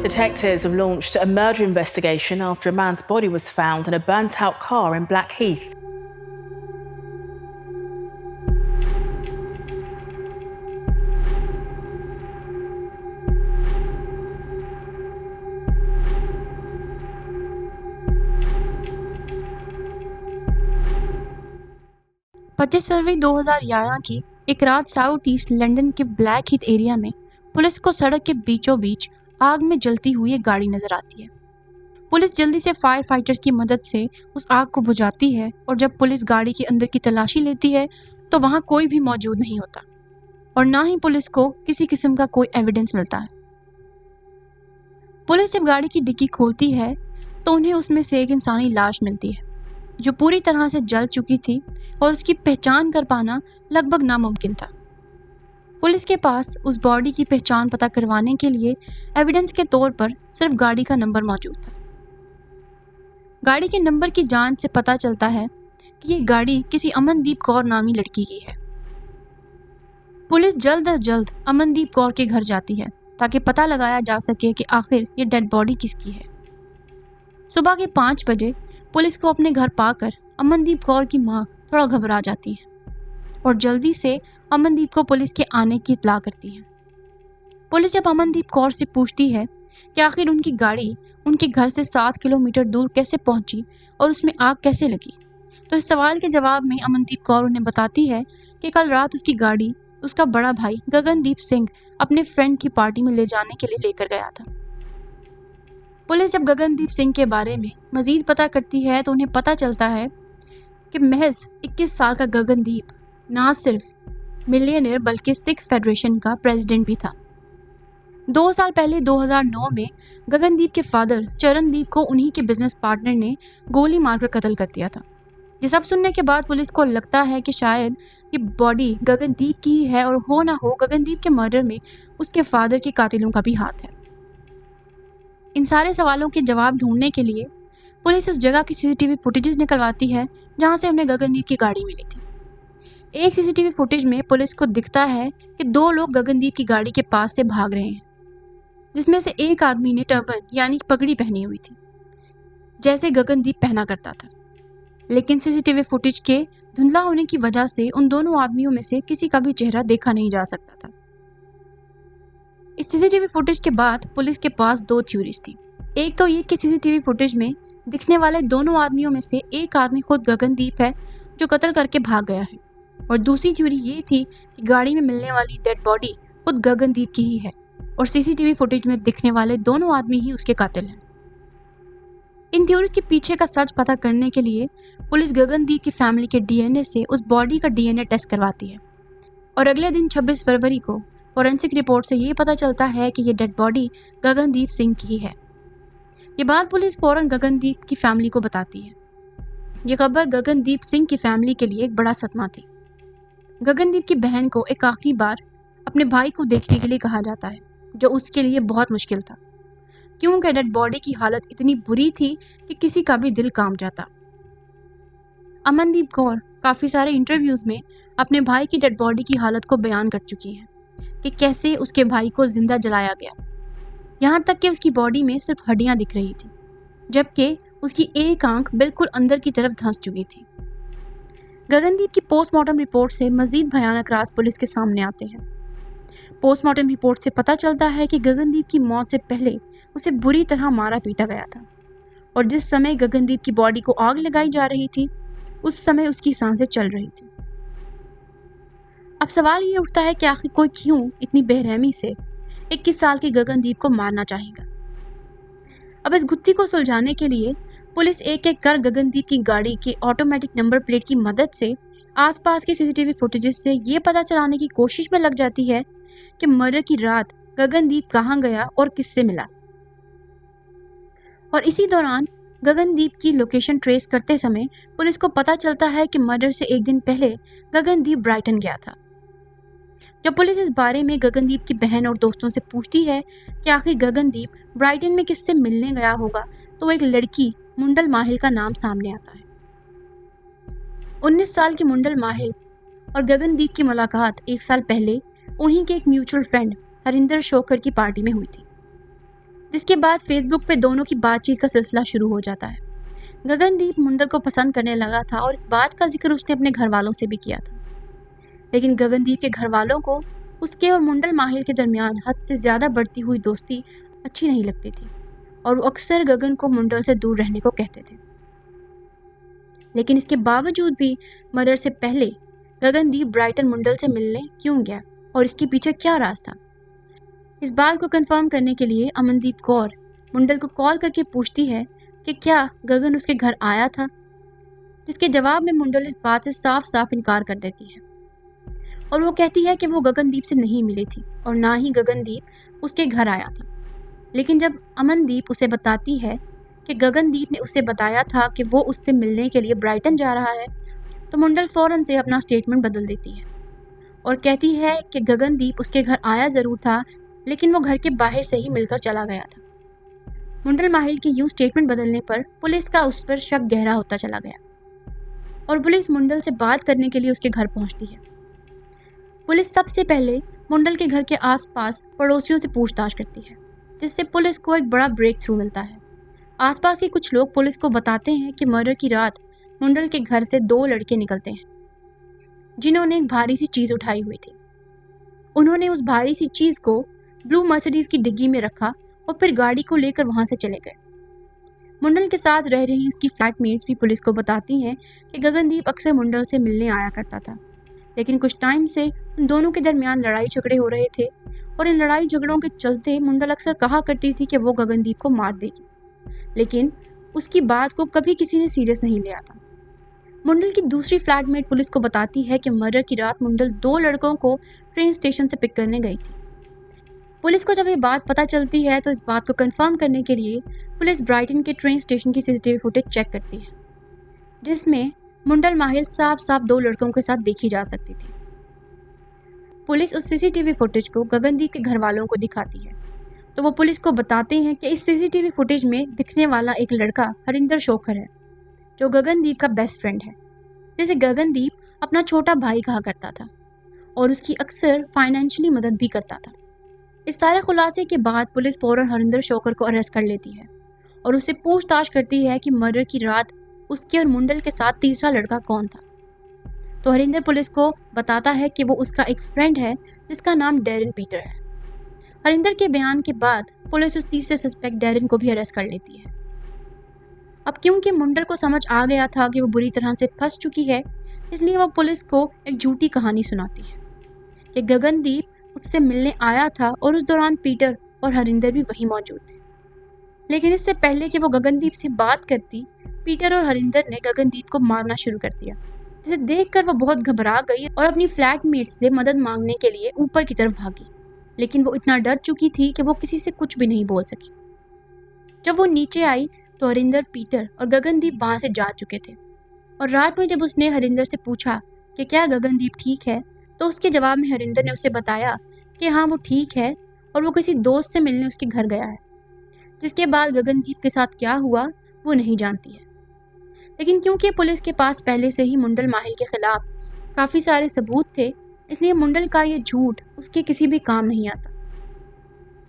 Detectives have launched a murder investigation after a man's body was found in a burnt-out car in Blackheath. पच्चीस फरवरी 2011 की एक रात south east London के black Heath area में police को सड़क के बीचों बीच आग में जलती हुई एक गाड़ी नजर आती है। पुलिस जल्दी से फायर फाइटर्स की मदद से उस आग को बुझाती है और जब पुलिस गाड़ी के अंदर की तलाशी लेती है तो वहां कोई भी मौजूद नहीं होता और ना ही पुलिस को किसी किस्म का कोई एविडेंस मिलता है। पुलिस जब गाड़ी की डिक्की खोलती है तो उन्हें उसमें से एक इंसानी लाश मिलती है जो पूरी तरह से जल चुकी थी और उसकी पहचान कर पाना लगभग नामुमकिन था। पुलिस के पास उस बॉडी की पहचान पता करवाने के लिए एविडेंस के तौर पर सिर्फ गाड़ी का नंबर मौजूद था। गाड़ी के नंबर की जांच से पता चलता है कि ये गाड़ी किसी अमनदीप कौर नामी लड़की की है। पुलिस जल्द अज जल्द अमनदीप कौर के घर जाती है ताकि पता लगाया जा सके कि आखिर ये डेड बॉडी किसकी है। सुबह के 5 बजे पुलिस को अपने घर पाकर अमनदीप कौर की मां थोड़ा घबरा जाती है और जल्दी से अमनदीप को पुलिस के आने की इत्तला करती है। पुलिस जब अमनदीप कौर से पूछती है कि आखिर उनकी गाड़ी उनके घर से 7 किलोमीटर दूर कैसे पहुंची और उसमें आग कैसे लगी, तो इस सवाल के जवाब में अमनदीप कौर उन्हें बताती है कि कल रात उसकी गाड़ी उसका बड़ा भाई गगनदीप सिंह अपने फ्रेंड की पार्टी में ले जाने के लिए लेकर गया था। पुलिस जब गगनदीप सिंह के बारे में मजीद पता करती है तो उन्हें पता चलता है कि महज 21 साल का गगनदीप ना सिर्फ मिलियनेयर बल्कि सिख फेडरेशन का प्रेसिडेंट भी था। 2 साल पहले 2009 में गगनदीप के फादर चरणदीप को उन्हीं के बिजनेस पार्टनर ने गोली मारकर कत्ल कर दिया था। ये सब सुनने के बाद पुलिस को लगता है कि शायद ये बॉडी गगनदीप की ही है और हो ना हो गगनदीप के मर्डर में उसके फादर के कातिलों का भी हाथ है। इन सारे सवालों के जवाब ढूंढने के लिए पुलिस उस जगह की सीसीटीवी फुटेजेस निकलवाती है जहां से उन्हें गगनदीप की गाड़ी मिली थी। एक सीसीटीवी फुटेज में पुलिस को दिखता है कि 2 लोग गगनदीप की गाड़ी के पास से भाग रहे हैं, जिसमें से एक आदमी ने टर्बन यानी पगड़ी पहनी हुई थी जैसे गगनदीप पहना करता था, लेकिन सीसीटीवी फुटेज के धुंधला होने की वजह से उन दोनों आदमियों में से किसी का भी चेहरा देखा नहीं जा सकता था। इस सीसीटीवी फुटेज के बाद पुलिस के पास 2 थ्योरीज थी। एक तो ये कि सीसीटीवी फुटेज में दिखने वाले दोनों आदमियों में से एक आदमी खुद गगनदीप है जो कत्ल करके भाग गया है, और दूसरी थ्योरी ये थी कि गाड़ी में मिलने वाली डेड बॉडी खुद गगनदीप की ही है और सीसीटीवी फुटेज में दिखने वाले दोनों आदमी ही उसके कातिल हैं। इन थ्योरीज के पीछे का सच पता करने के लिए पुलिस गगनदीप की फैमिली के डीएनए से उस बॉडी का डीएनए टेस्ट करवाती है और अगले दिन 26 फरवरी को फॉरेंसिक रिपोर्ट से ये पता चलता है कि ये डेड बॉडी गगनदीप सिंह की है। ये बात पुलिस फौरन गगनदीप की फैमिली को बताती है। ये खबर गगनदीप सिंह की फैमिली के लिए एक बड़ा सदमा थी। गगनदीप की बहन को एक आखिरी बार अपने भाई को देखने के लिए कहा जाता है, जो उसके लिए बहुत मुश्किल था क्योंकि डेड बॉडी की हालत इतनी बुरी थी कि किसी का भी दिल कांप जाता। अमनदीप कौर काफ़ी सारे इंटरव्यूज़ में अपने भाई की डेड बॉडी की हालत को बयान कर चुकी हैं कि कैसे उसके भाई को जिंदा जलाया गया, यहाँ तक कि उसकी बॉडी में सिर्फ हड्डियाँ दिख रही थी जबकि उसकी एक आंख बिल्कुल अंदर की तरफ धंस चुकी थी। गगनदीप की पोस्टमार्टम रिपोर्ट से मजीद भयानक राज पुलिस के सामने आते हैं। पोस्टमार्टम रिपोर्ट से पता चलता है कि गगनदीप की मौत से पहले उसे बुरी तरह मारा पीटा गया था और जिस समय गगनदीप की बॉडी को आग लगाई जा रही थी उस समय उसकी सांसें चल रही थी। अब सवाल ये उठता है कि आखिर कोई क्यों इतनी बेरहमी से 21 साल के गगनदीप को मारना चाहेगा। अब इस गुत्थी को सुलझाने के लिए पुलिस एक एक कर गगनदीप की गाड़ी के ऑटोमेटिक नंबर प्लेट की मदद से आसपास के सीसीटीवी फुटेजेस से ये पता चलाने की कोशिश में लग जाती है कि मर्डर की रात गगनदीप कहाँ गया और किससे मिला। और इसी दौरान गगनदीप की लोकेशन ट्रेस करते समय पुलिस को पता चलता है कि मर्डर से एक दिन पहले गगनदीप ब्राइटन गया था। जब पुलिस इस बारे में गगनदीप की बहन और दोस्तों से पूछती है कि आखिर गगनदीप ब्राइटन में किससे मिलने गया होगा तो एक लड़की मुंडल माहिल का नाम सामने आता है। 19 साल की मुंडल माहिल और गगनदीप की मुलाकात 1 साल पहले उन्हीं के एक म्यूचुअल फ्रेंड हरिंदर शोकर की पार्टी में हुई थी। जिसके बाद फेसबुक पे दोनों की बातचीत का सिलसिला शुरू हो जाता है। गगनदीप मुंडल को पसंद करने लगा था और इस बात का जिक्र उसने अपने घर वालों से भी किया था। लेकिन गगनदीप के घर वालों को उसके और मुंडल माहिल के दरमियान हद से ज़्यादा बढ़ती हुई दोस्ती अच्छी नहीं लगती थी और वो अक्सर गगन को मुंडल से दूर रहने को कहते थे। लेकिन इसके बावजूद भी मर्डर से पहले गगनदीप ब्राइटन मुंडल से मिलने क्यों गया और इसके पीछे क्या राज था? इस बात को कंफर्म करने के लिए अमनदीप कौर मुंडल को कॉल करके पूछती है कि क्या गगन उसके घर आया था, जिसके जवाब में मुंडल इस बात से साफ साफ इनकार कर देती है और वो कहती है कि वो गगनदीप से नहीं मिली थी और ना ही गगनदीप उसके घर आया था। लेकिन जब अमनदीप उसे बताती है कि गगनदीप ने उसे बताया था कि वो उससे मिलने के लिए ब्राइटन जा रहा है, तो मुंडल फौरन से अपना स्टेटमेंट बदल देती है और कहती है कि गगनदीप उसके घर आया ज़रूर था, लेकिन वो घर के बाहर से ही मिलकर चला गया था। मुंडल माहिल के यूं स्टेटमेंट बदलने पर पुलिस का उस पर शक गहरा होता चला गया और पुलिस मुंडल से बात करने के लिए उसके घर पहुंचती है। पुलिस सबसे पहले मुंडल के घर के आसपास पड़ोसियों से पूछताछ करती है, जिससे पुलिस को एक बड़ा ब्रेक थ्रू मिलता है। आसपास के कुछ लोग पुलिस को बताते हैं कि मर्डर की रात मुंडल के घर से 2 लड़के निकलते हैं, जिन्होंने एक भारी सी चीज़ उठाई हुई थी। उन्होंने उस भारी सी चीज़ को ब्लू मर्सिडीज की डिग्गी में रखा और फिर गाड़ी को लेकर वहां से चले गए। मुंडल के साथ रह रही उसकी फ्लैटमेट्स भी पुलिस को बताती हैं कि गगनदीप अक्सर मुंडल से मिलने आया करता था, लेकिन कुछ टाइम से उन दोनों के दरमियान लड़ाई झगड़े हो रहे थे और इन लड़ाई झगड़ों के चलते मुंडल अक्सर कहा करती थी कि वो गगनदीप को मार देगी, लेकिन उसकी बात को कभी किसी ने सीरियस नहीं लिया था। मुंडल की दूसरी फ्लैटमेट पुलिस को बताती है कि मर्डर की रात मुंडल 2 लड़कों को ट्रेन स्टेशन से पिक करने गई थी। पुलिस को जब ये बात पता चलती है तो इस बात को कंफर्म करने के लिए पुलिस ब्राइटन के ट्रेन स्टेशन की सीसीटीवी फुटेज चेक करती है, जिसमें मुंडल माहिल साफ साफ 2 लड़कों के साथ देखी जा सकती थी। पुलिस उस सीसीटीवी फुटेज को गगनदीप के घर वालों को दिखाती है, तो वो पुलिस को बताते हैं कि इस सीसीटीवी फुटेज में दिखने वाला एक लड़का हरिंदर शोखर है, जो गगनदीप का बेस्ट फ्रेंड है, जिसे गगनदीप अपना छोटा भाई कहा करता था और उसकी अक्सर फाइनेंशियली मदद भी करता था। इस सारे खुलासे के बाद पुलिस फौरन हरिंदर शोखर को अरेस्ट कर लेती है और उससे पूछताछ करती है कि मर्डर की रात उसके और मुंडल के साथ तीसरा लड़का कौन था। तो हरिंदर पुलिस को बताता है कि वो उसका एक फ्रेंड है जिसका नाम डैरेन पीटर है। हरिंदर के बयान के बाद पुलिस उस तीसरे सस्पेक्ट डैरेन को भी अरेस्ट कर लेती है। अब क्योंकि मुंडल को समझ आ गया था कि वो बुरी तरह से फंस चुकी है, इसलिए वो पुलिस को एक झूठी कहानी सुनाती है कि गगनदीप उससे मिलने आया था और उस दौरान पीटर और हरिंदर भी वहीं मौजूद थे। लेकिन इससे पहले कि वो गगनदीप से बात करती, पीटर और हरिंदर ने गगनदीप को मारना शुरू कर दिया, जिसे देखकर वो बहुत घबरा गई और अपनी फ्लैटमेट से मदद मांगने के लिए ऊपर की तरफ भागी। लेकिन वो इतना डर चुकी थी कि वो किसी से कुछ भी नहीं बोल सकी। जब वो नीचे आई तो हरिंदर, पीटर और गगनदीप वहां से जा चुके थे और रात में जब उसने हरिंदर से पूछा कि क्या गगनदीप ठीक है, तो उसके जवाब में हरिंदर ने उसे बताया कि हाँ वो ठीक है और वो किसी दोस्त से मिलने उसके घर गया है। जिसके बाद गगनदीप के साथ क्या हुआ वो नहीं जानती है। लेकिन क्योंकि पुलिस के पास पहले से ही मुंडल माहिल के खिलाफ काफ़ी सारे सबूत थे, इसलिए मुंडल का ये झूठ उसके किसी भी काम नहीं आता।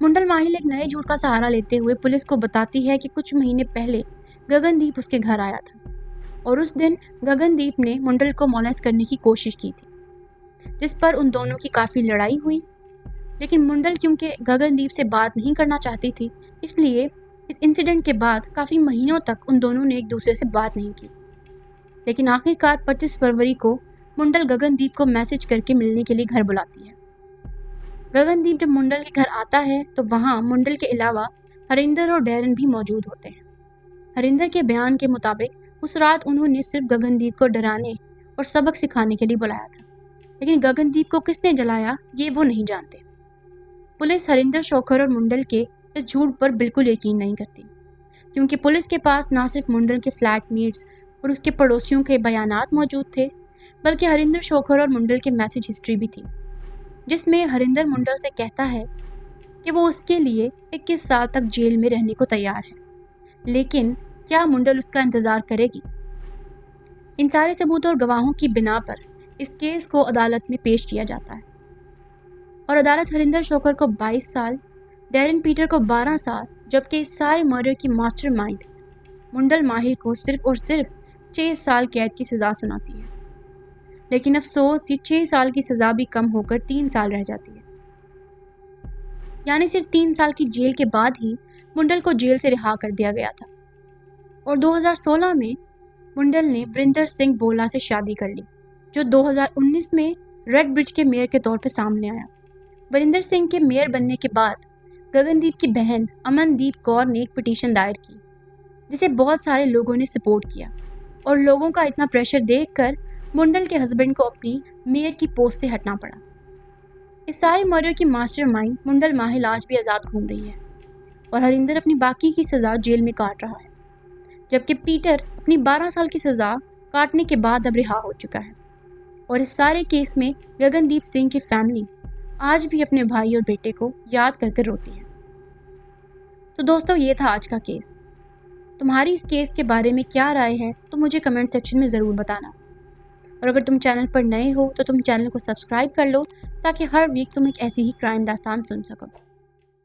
मुंडल माहिल एक नए झूठ का सहारा लेते हुए पुलिस को बताती है कि कुछ महीने पहले गगनदीप उसके घर आया था और उस दिन गगनदीप ने मुंडल को मॉलेस्ट करने की कोशिश की थी, जिस पर उन दोनों की काफ़ी लड़ाई हुई। लेकिन मुंडल क्योंकि गगनदीप से बात नहीं करना चाहती थी, इसलिए इस इंसिडेंट के बाद काफ़ी महीनों तक उन दोनों ने एक दूसरे से बात नहीं की। लेकिन आखिरकार 25 फरवरी को मुंडल गगनदीप को मैसेज करके मिलने के लिए घर बुलाती है। गगनदीप जब मुंडल के घर आता है तो वहाँ मुंडल के अलावा हरिंदर और डैरेन भी मौजूद होते हैं। हरिंदर के बयान के मुताबिक उस रात उन्होंने सिर्फ गगनदीप को डराने और सबक सिखाने के लिए बुलाया था, लेकिन गगनदीप को किसने जलाया ये वो नहीं जानते। पुलिस हरिंदर शोखर और मुंडल के इस झूठ पर बिल्कुल यकीन नहीं करती, क्योंकि पुलिस के पास ना सिर्फ मुंडल के फ्लैटमेट्स और उसके पड़ोसियों के बयानात मौजूद थे, बल्कि हरिंदर शोखर और मुंडल के मैसेज हिस्ट्री भी थी, जिसमें हरिंदर मुंडल से कहता है कि वो उसके लिए 21 साल तक जेल में रहने को तैयार है, लेकिन क्या मुंडल उसका इंतज़ार करेगी। इन सारे सबूतों और गवाहों की बिना पर इस केस को अदालत में पेश किया जाता है और अदालत हरिंदर शोखर को 22 साल, डैरेन पीटर को 12 साल जबकि इस सारे मर्डर की मास्टरमाइंड मुंडल माहिल को सिर्फ और सिर्फ 6 साल कैद की सज़ा सुनाती है। लेकिन अफसोस ये 6 साल की सज़ा भी कम होकर 3 साल रह जाती है। यानी सिर्फ 3 साल की जेल के बाद ही मुंडल को जेल से रिहा कर दिया गया था। और 2016 में मुंडल ने वरिंदर सिंह बोला से शादी कर ली, जो 2019 में रेड ब्रिज के मेयर के तौर पर सामने आया। वरिंदर सिंह के मेयर बनने के बाद गगनदीप की बहन अमनदीप कौर ने एक पिटीशन दायर की, जिसे बहुत सारे लोगों ने सपोर्ट किया और लोगों का इतना प्रेशर देखकर मुंडल के हस्बैंड को अपनी मेयर की पोस्ट से हटना पड़ा। इस सारे मर्डर की मास्टरमाइंड मुंडल माहिल आज भी आज़ाद घूम रही है और हरिंदर अपनी बाकी की सज़ा जेल में काट रहा है, जबकि पीटर अपनी 12 साल की सज़ा काटने के बाद अब रिहा हो चुका है। और इस सारे केस में गगनदीप सिंह की फैमिली आज भी अपने भाई और बेटे को याद करके रोती है। तो दोस्तों, ये था आज का केस। तुम्हारी इस केस के बारे में क्या राय है तो मुझे कमेंट सेक्शन में ज़रूर बताना। और अगर तुम चैनल पर नए हो तो तुम चैनल को सब्सक्राइब कर लो, ताकि हर वीक तुम एक ऐसी ही क्राइम दास्तान सुन सको।